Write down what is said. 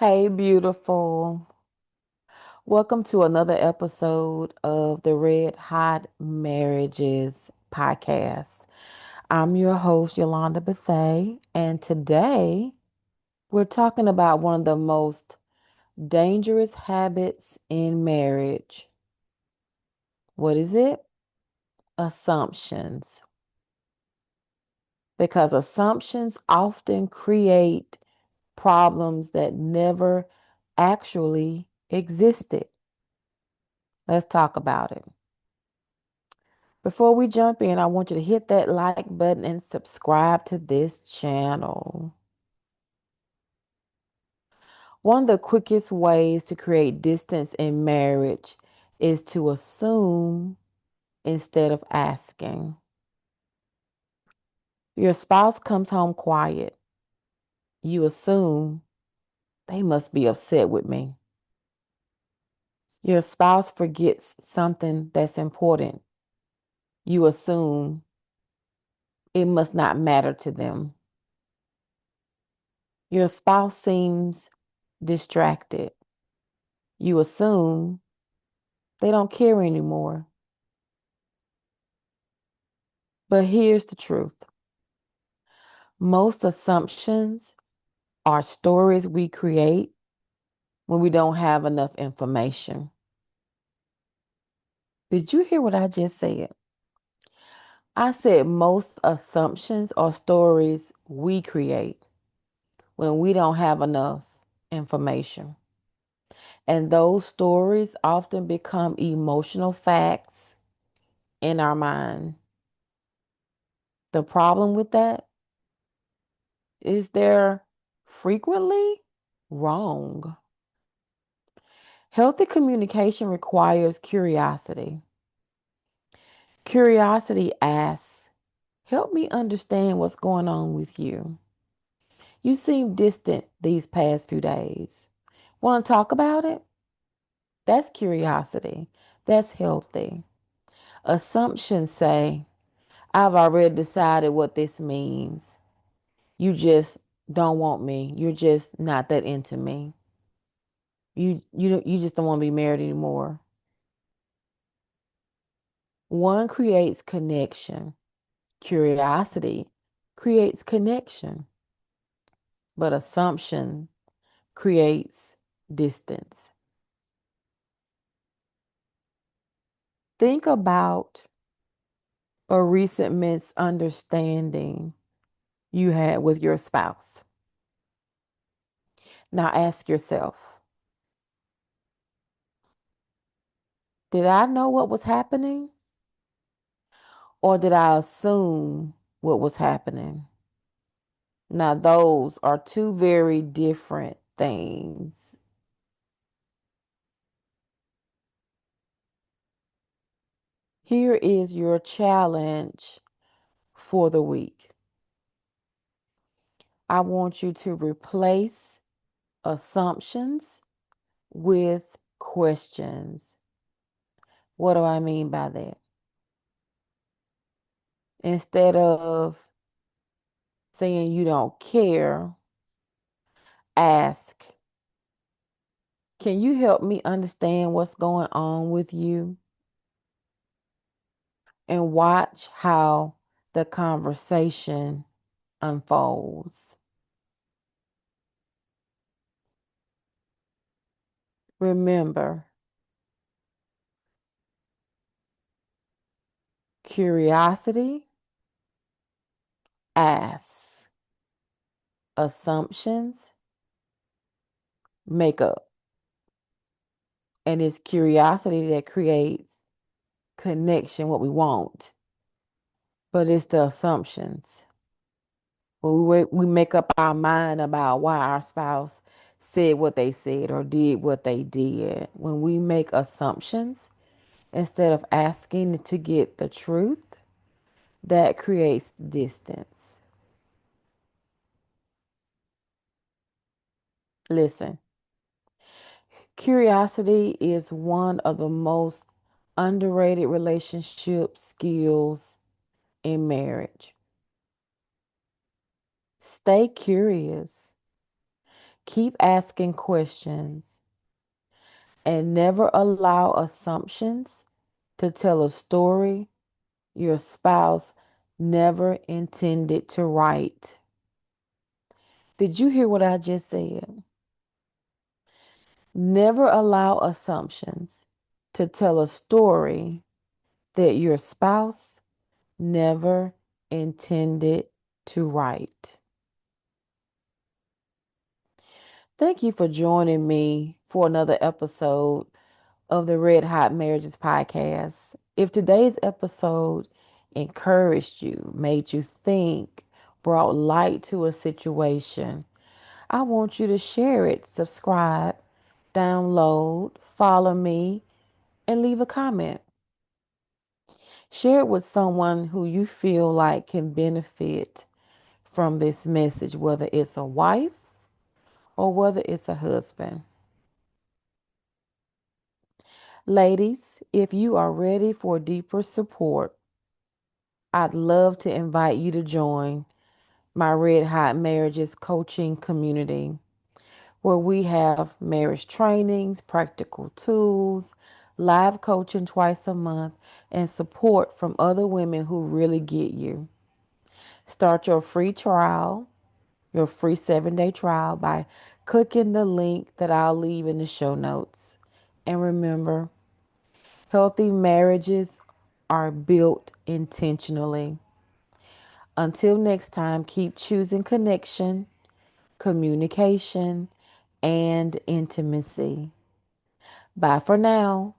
Hey, beautiful. Welcome to another episode of the Red Hot Marriages podcast. I'm your host, Yolanda Bethay, and today we're talking about one of the most dangerous habits in marriage. What is it? Assumptions. Because assumptions often create problems that never actually existed. Let's talk about it. Before we jump in, I want you to hit that like button and subscribe to this channel. One of the quickest ways to create distance in marriage is to assume instead of asking. Your spouse comes home quiet. You assume they must be upset with me. Your spouse forgets something that's important. You assume it must not matter to them. Your spouse seems distracted. You assume they don't care anymore. But here's the truth. Most assumptions are stories we create when we don't have enough information. Did you hear what I just said? I said most assumptions are stories we create when we don't have enough information. And those stories often become emotional facts in our mind. The problem with that is they're frequently wrong. Healthy communication requires curiosity. Curiosity asks, help me understand what's going on with you. You seem distant these past few days. Want to talk about it? That's curiosity. That's healthy. Assumptions say, I've already decided what this means. You just don't want me. You're just not that into me. You just don't want to be married anymore. One creates connection. Curiosity creates connection, but assumption creates distance. Think about a recent misunderstanding you had with your spouse. Now ask yourself, did I know what was happening or did I assume what was happening? Now, those are two very different things. Here is your challenge for the week. I want you to replace assumptions with questions. What do I mean by that? Instead of saying you don't care, ask, can you help me understand what's going on with you? And watch how the conversation unfolds. Remember, curiosity asks, assumptions make up. And it's curiosity that creates connection, what we want. But it's the assumptions. When we make up our mind about why our spouse said what they said or did what they did. When we make assumptions instead of asking to get the truth, that creates distance. Listen, curiosity is one of the most underrated relationship skills in marriage. Stay curious. Keep asking questions and never allow assumptions to tell a story your spouse never intended to write. Did you hear what I just said? Never allow assumptions to tell a story that your spouse never intended to write. Thank you for joining me for another episode of the Red Hot Marriages podcast. If today's episode encouraged you, made you think, brought light to a situation, I want you to share it, subscribe, download, follow me, and leave a comment. Share it with someone who you feel like can benefit from this message, whether it's a wife or whether it's a husband. Ladies, if you are ready for deeper support, I'd love to invite you to join my Red Hot Marriages coaching community, where we have marriage trainings, practical tools, live coaching twice a month, and support from other women who really get you. Start your free trial, your free 7-day trial, by clicking the link that I'll leave in the show notes. And remember, healthy marriages are built intentionally. Until next time, keep choosing connection, communication, and intimacy. Bye for now.